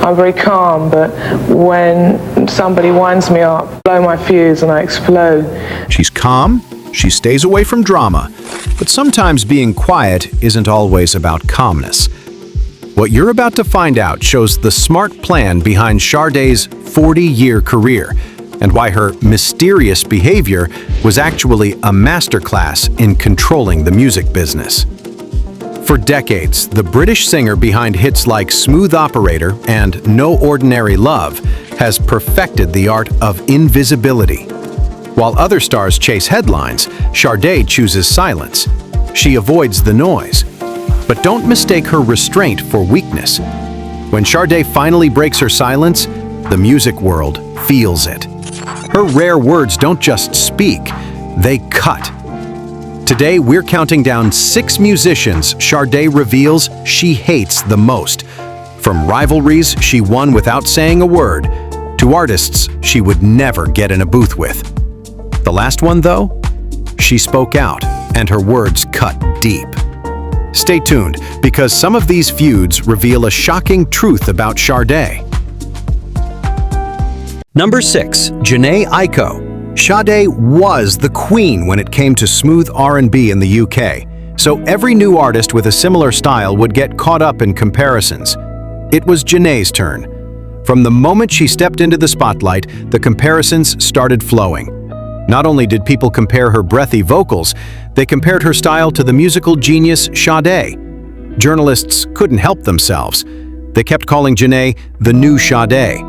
I'm very calm, but when somebody winds me up, blow my fuse and I explode. She's calm, she stays away from drama, but sometimes being quiet isn't always about calmness. What you're about to find out shows the smart plan behind Sade's 40-year career and why her mysterious behavior was actually a masterclass in controlling the music business. For decades, the British singer behind hits like Smooth Operator and No Ordinary Love has perfected the art of invisibility. While other stars chase headlines, Sade chooses silence. She avoids the noise. But don't mistake her restraint for weakness. When Sade finally breaks her silence, the music world feels it. Her rare words don't just speak, they cut. Today, we're counting down 6 musicians Sade reveals she hates the most. From rivalries she won without saying a word, to artists she would never get in a booth with. The last one, though? She spoke out, and her words cut deep. Stay tuned, because some of these feuds reveal a shocking truth about Sade. Number 6. Jhené Aiko. Sade was the queen when it came to smooth R&B in the UK, so every new artist with a similar style would get caught up in comparisons. It was Jhené's turn. From the moment she stepped into the spotlight, the comparisons started flowing. Not only did people compare her breathy vocals, they compared her style to the musical genius Sade. Journalists couldn't help themselves. They kept calling Jhené the new Sade.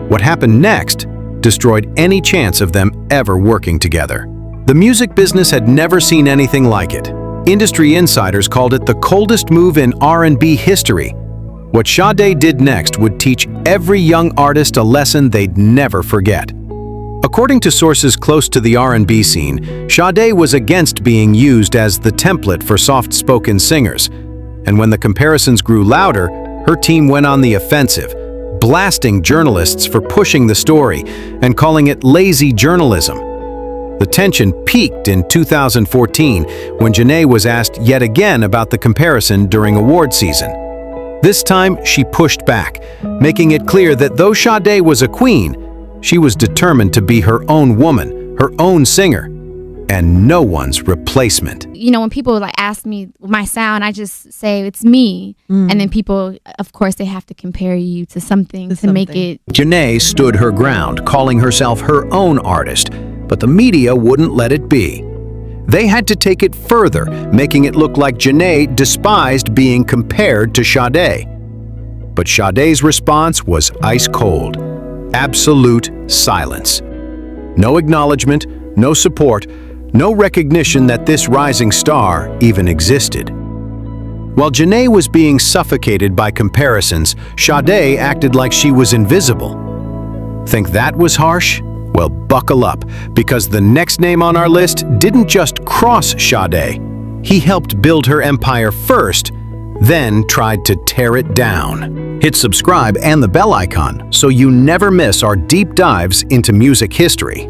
What happened next destroyed any chance of them ever working together. The music business had never seen anything like it. Industry insiders called it the coldest move in R&B history. What Sade did next would teach every young artist a lesson they'd never forget. According to sources close to the R&B scene, Sade was against being used as the template for soft-spoken singers. And when the comparisons grew louder, her team went on the offensive, blasting journalists for pushing the story and calling it lazy journalism. The tension peaked in 2014 when Jhené was asked yet again about the comparison during award season. This time, she pushed back, making it clear that though Sade was a queen, she was determined to be her own woman, her own singer, and no one's replacement. You know, when people ask me my sound, I just say it's me. And then people, of course, they have to compare you to something to make it. Jhené stood her ground, calling herself her own artist, but the media wouldn't let it be. They had to take it further, making it look like Jhené despised being compared to Sade. But Sade's response was ice cold. Absolute silence. No acknowledgement, no support, no recognition that this rising star even existed. While Jhené was being suffocated by comparisons, Sade acted like she was invisible. Think that was harsh? Well, buckle up, because the next name on our list didn't just cross Sade. He helped build her empire first, then tried to tear it down. Hit subscribe and the bell icon so you never miss our deep dives into music history.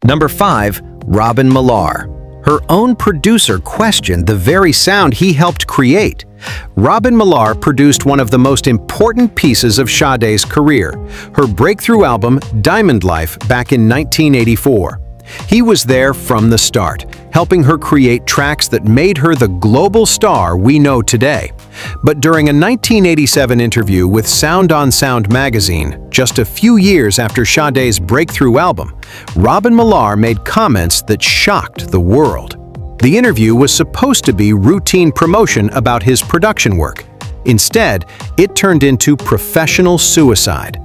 Number 5. Robin Millar. Her own producer questioned the very sound he helped create. Robin Millar produced one of the most important pieces of Sade's career, her breakthrough album Diamond Life back in 1984. He was there from the start, helping her create tracks that made her the global star we know today. But during a 1987 interview with Sound on Sound magazine, just a few years after Sade's breakthrough album, Robin Millar made comments that shocked the world. The interview was supposed to be routine promotion about his production work. Instead, it turned into professional suicide.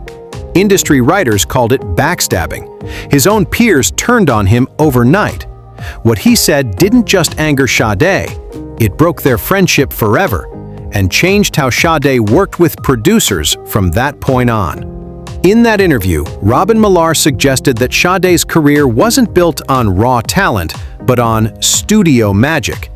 Industry writers called it backstabbing. His own peers turned on him overnight. What he said didn't just anger Sade, it broke their friendship forever and changed how Sade worked with producers from that point on. In that interview, Robin Millar suggested that Sade's career wasn't built on raw talent, but on studio magic.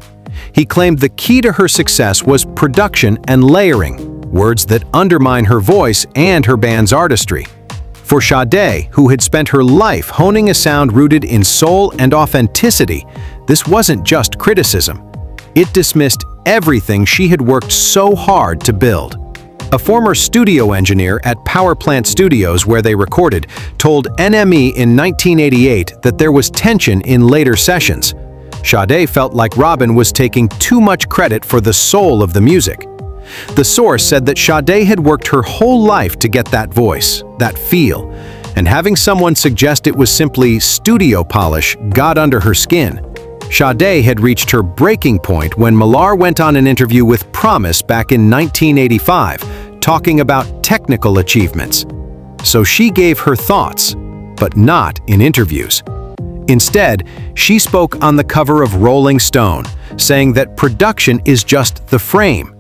He claimed the key to her success was production and layering, words that undermine her voice and her band's artistry. For Sade, who had spent her life honing a sound rooted in soul and authenticity, this wasn't just criticism. It dismissed everything she had worked so hard to build. A former studio engineer at Power Plant Studios, where they recorded, told NME in 1988 that there was tension in later sessions. Sade felt like Robin was taking too much credit for the soul of the music. The source said that Sade had worked her whole life to get that voice, that feel, and having someone suggest it was simply studio polish got under her skin. Sade had reached her breaking point when Millar went on an interview with Promise back in 1985, talking about technical achievements. So she gave her thoughts, but not in interviews. Instead, she spoke on the cover of Rolling Stone, saying that production is just the frame.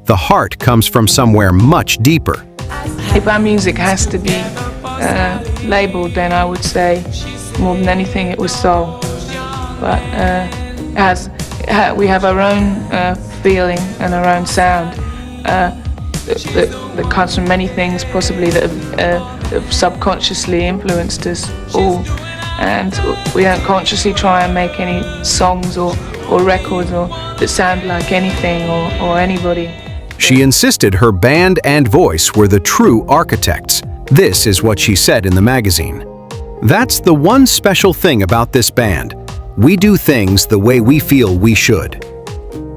The heart comes from somewhere much deeper. If our music has to be labeled, then I would say more than anything it was soul. But we have our own feeling and our own sound that comes from many things possibly that have subconsciously influenced us all. And we don't consciously try and make any songs or records that sound like anything or anybody. She insisted her band and voice were the true architects. This is what she said in the magazine. That's the one special thing about this band. We do things the way we feel we should.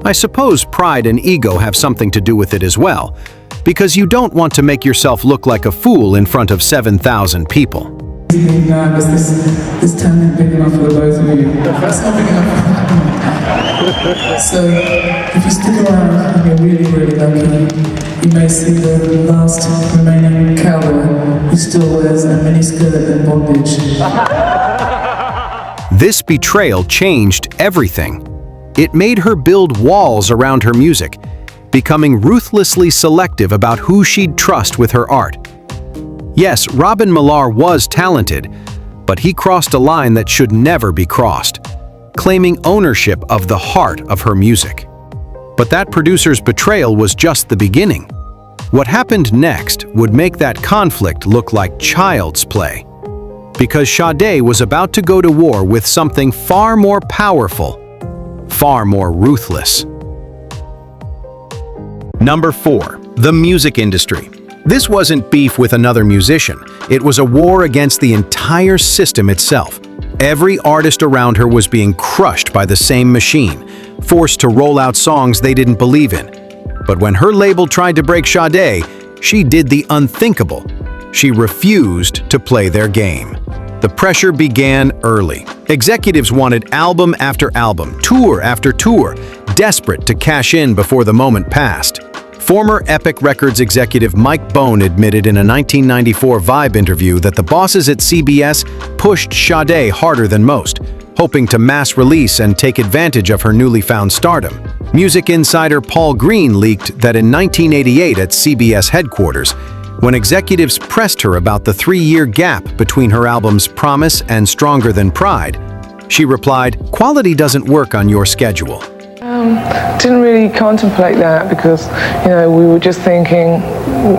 I suppose pride and ego have something to do with it as well, because you don't want to make yourself look like a fool in front of 7,000 people. This time is big enough for the both of you. It's not big enough. So, if you stick around and you're really, really lucky, you may see the last remaining cowboy who still wears a miniskirt and bondage. This betrayal changed everything. It made her build walls around her music, becoming ruthlessly selective about who she'd trust with her art. Yes, Robin Millar was talented, but he crossed a line that should never be crossed, claiming ownership of the heart of her music. But that producer's betrayal was just the beginning. What happened next would make that conflict look like child's play, because Sade was about to go to war with something far more powerful, far more ruthless. Number 4. The music industry. This wasn't beef with another musician. It was a war against the entire system itself. Every artist around her was being crushed by the same machine, forced to roll out songs they didn't believe in. But when her label tried to break Sade, she did the unthinkable. She refused to play their game. The pressure began early. Executives wanted album after album, tour after tour, desperate to cash in before the moment passed. Former Epic Records executive Mike Bone admitted in a 1994 Vibe interview that the bosses at CBS pushed Sade harder than most, hoping to mass release and take advantage of her newly found stardom. Music insider Paul Green leaked that in 1988 at CBS headquarters, when executives pressed her about the 3-year gap between her albums Promise and Stronger Than Pride, she replied, "Quality doesn't work on your schedule." Didn't really contemplate that because, we were just thinking,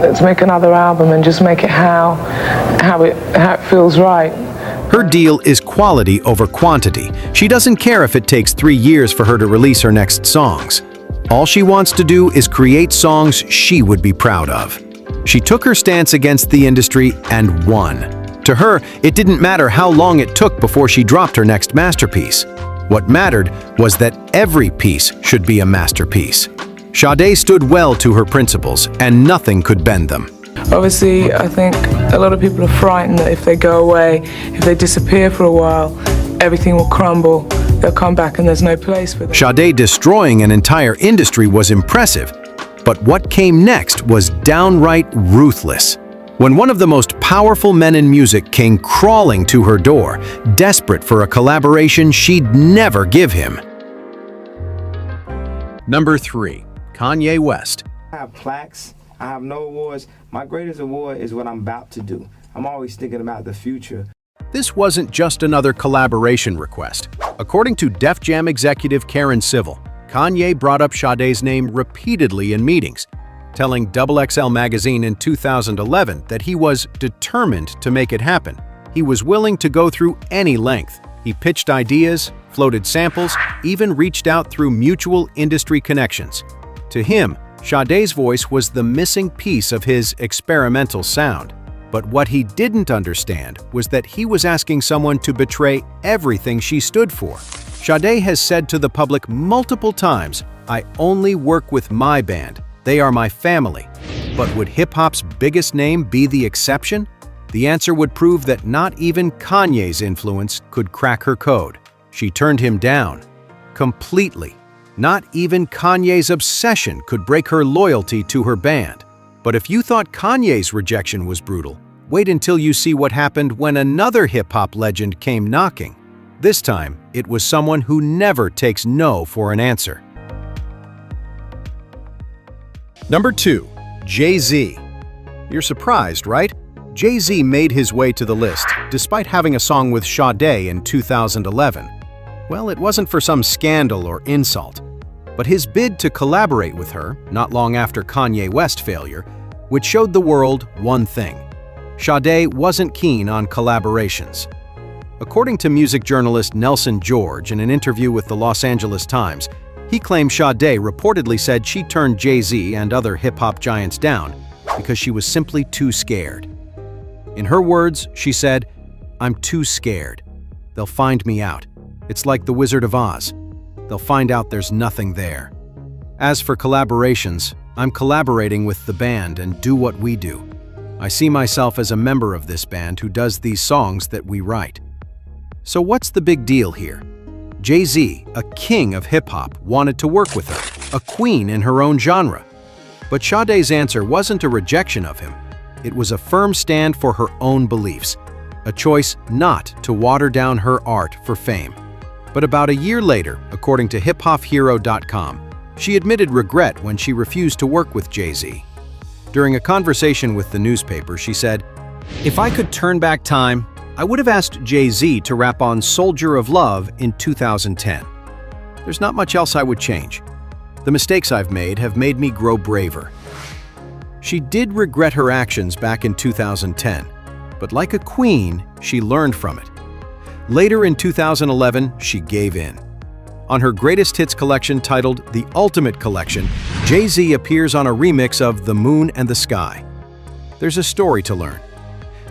let's make another album and just make it how it feels right. Her deal is quality over quantity. She doesn't care if it takes 3 years for her to release her next songs. All she wants to do is create songs she would be proud of. She took her stance against the industry and won. To her, it didn't matter how long it took before she dropped her next masterpiece. What mattered was that every piece should be a masterpiece. Sade stood well to her principles, and nothing could bend them. Obviously, I think a lot of people are frightened that if they go away, if they disappear for a while, everything will crumble. They'll come back and there's no place for them. Sade destroying an entire industry was impressive, but what came next was downright ruthless. When one of the most powerful men in music came crawling to her door, desperate for a collaboration she'd never give him. Number 3. Kanye West. I have plaques. I have no awards. My greatest award is what I'm about to do. I'm always thinking about the future. This wasn't just another collaboration request. According to Def Jam executive Karen Civil, Kanye brought up Sade's name repeatedly in meetings, telling XXL magazine in 2011 that he was determined to make it happen. He was willing to go through any length. He pitched ideas, floated samples, even reached out through mutual industry connections. To him, Sade's voice was the missing piece of his experimental sound. But what he didn't understand was that he was asking someone to betray everything she stood for. Sade has said to the public multiple times, "I only work with my band. They are my family." But would hip-hop's biggest name be the exception? The answer would prove that not even Kanye's influence could crack her code. She turned him down. Completely. Not even Kanye's obsession could break her loyalty to her band. But if you thought Kanye's rejection was brutal, wait until you see what happened when another hip-hop legend came knocking. This time, it was someone who never takes no for an answer. Number 2. Jay-Z. You're surprised, right? Jay-Z made his way to the list, despite having a song with Sade in 2011. Well, it wasn't for some scandal or insult, but his bid to collaborate with her, not long after Kanye West failure, which showed the world one thing. Sade wasn't keen on collaborations. According to music journalist Nelson George in an interview with the Los Angeles Times, he claimed Sade reportedly said she turned Jay-Z and other hip-hop giants down because she was simply too scared. In her words, she said, "I'm too scared. They'll find me out. It's like the Wizard of Oz. They'll find out there's nothing there." As for collaborations, I'm collaborating with the band and do what we do. I see myself as a member of this band who does these songs that we write. So what's the big deal here? Jay-Z, a king of hip-hop, wanted to work with her, a queen in her own genre. But Sade's answer wasn't a rejection of him. It was a firm stand for her own beliefs, a choice not to water down her art for fame. But about a year later, according to HipHopHero.com, she admitted regret when she refused to work with Jay-Z. During a conversation with the newspaper, she said, "If I could turn back time, I would have asked Jay-Z to rap on Soldier of Love in 2010. There's not much else I would change. The mistakes I've made have made me grow braver." She did regret her actions back in 2010, but like a queen, she learned from it. Later in 2011, she gave in. On her greatest hits collection titled The Ultimate Collection, Jay-Z appears on a remix of The Moon and the Sky. There's a story to learn.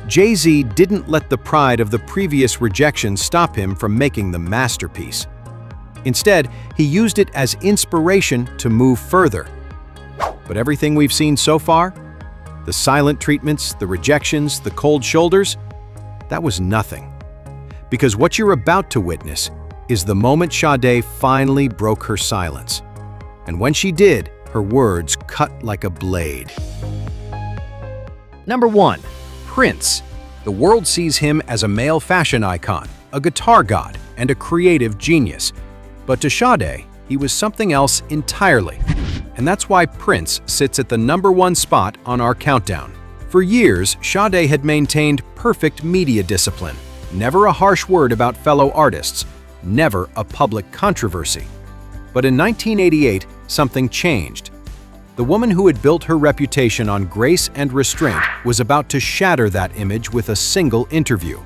Jay-Z didn't let the pride of the previous rejection stop him from making the masterpiece. Instead, he used it as inspiration to move further. But everything we've seen so far, the silent treatments, the rejections, the cold shoulders, that was nothing. Because what you're about to witness is the moment Sade finally broke her silence. And when she did, her words cut like a blade. Number 1. Prince. The world sees him as a male fashion icon, a guitar god, and a creative genius. But to Sade, he was something else entirely. And that's why Prince sits at the number 1 spot on our countdown. For years, Sade had maintained perfect media discipline. Never a harsh word about fellow artists. Never a public controversy. But in 1988, something changed. The woman who had built her reputation on grace and restraint was about to shatter that image with a single interview.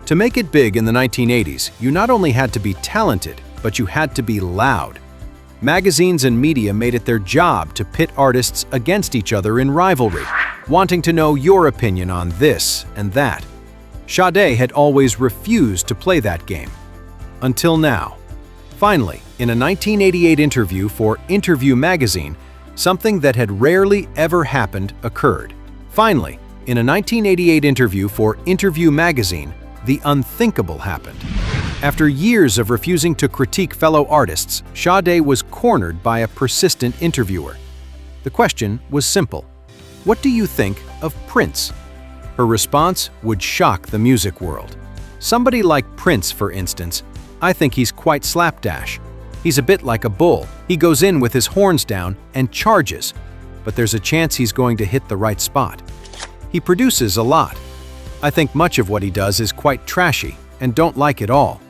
To make it big in the 1980s, you not only had to be talented, but you had to be loud. Magazines and media made it their job to pit artists against each other in rivalry, wanting to know your opinion on this and that. Sade had always refused to play that game. Until now. Finally, in a 1988 interview for Interview magazine, something that had rarely ever happened occurred. Finally, in a 1988 interview for Interview magazine, the unthinkable happened. After years of refusing to critique fellow artists, Sade was cornered by a persistent interviewer. The question was simple. What do you think of Prince? Her response would shock the music world. Somebody like Prince, for instance, I think he's quite slapdash. He's a bit like a bull. He goes in with his horns down and charges, but there's a chance he's going to hit the right spot. He produces a lot. I think much of what he does is quite trashy and don't like it all.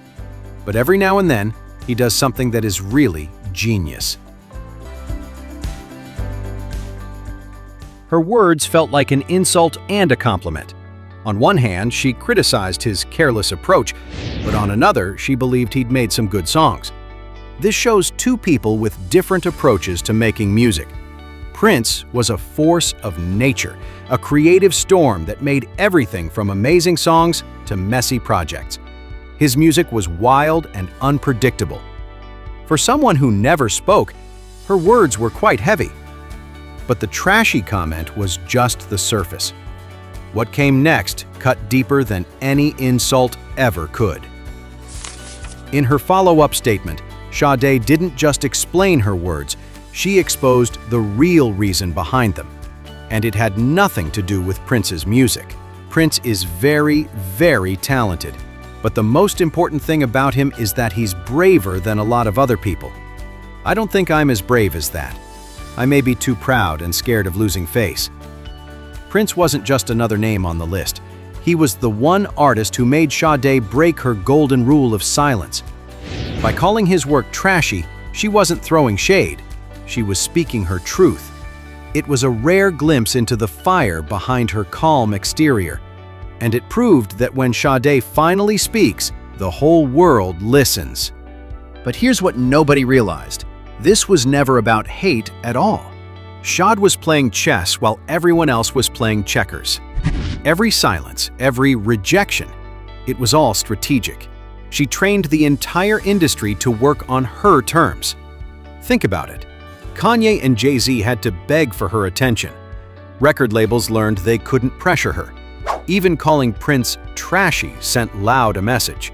But every now and then, he does something that is really genius. Her words felt like an insult and a compliment. On one hand, she criticized his careless approach, but on another, she believed he'd made some good songs. This shows two people with different approaches to making music. Prince was a force of nature, a creative storm that made everything from amazing songs to messy projects. His music was wild and unpredictable. For someone who never spoke, her words were quite heavy. But the trashy comment was just the surface. What came next cut deeper than any insult ever could. In her follow-up statement, Sade didn't just explain her words, she exposed the real reason behind them. And it had nothing to do with Prince's music. Prince is very, very talented. But the most important thing about him is that he's braver than a lot of other people. I don't think I'm as brave as that. I may be too proud and scared of losing face. Prince wasn't just another name on the list. He was the one artist who made Sade break her golden rule of silence. By calling his work trashy, she wasn't throwing shade. She was speaking her truth. It was a rare glimpse into the fire behind her calm exterior. And it proved that when Sade finally speaks, the whole world listens. But here's what nobody realized. This was never about hate at all. Sade was playing chess while everyone else was playing checkers. Every silence, every rejection, it was all strategic. She trained the entire industry to work on her terms. Think about it. Kanye and Jay-Z had to beg for her attention. Record labels learned they couldn't pressure her. Even calling Prince trashy sent loud a message.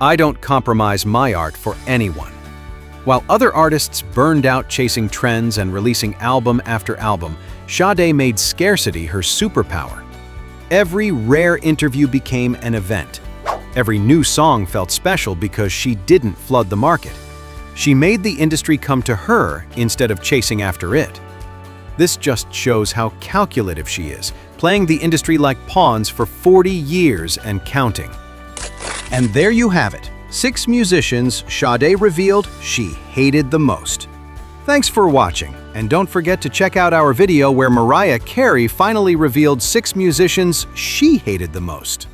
I don't compromise my art for anyone. While other artists burned out chasing trends and releasing album after album, Sade made scarcity her superpower. Every rare interview became an event. Every new song felt special because she didn't flood the market. She made the industry come to her instead of chasing after it. This just shows how calculative she is, playing the industry like pawns for 40 years and counting. And there you have it. 6 musicians Sade revealed she hated the most. Thanks for watching, and don't forget to check out our video where Mariah Carey finally revealed 6 musicians she hated the most.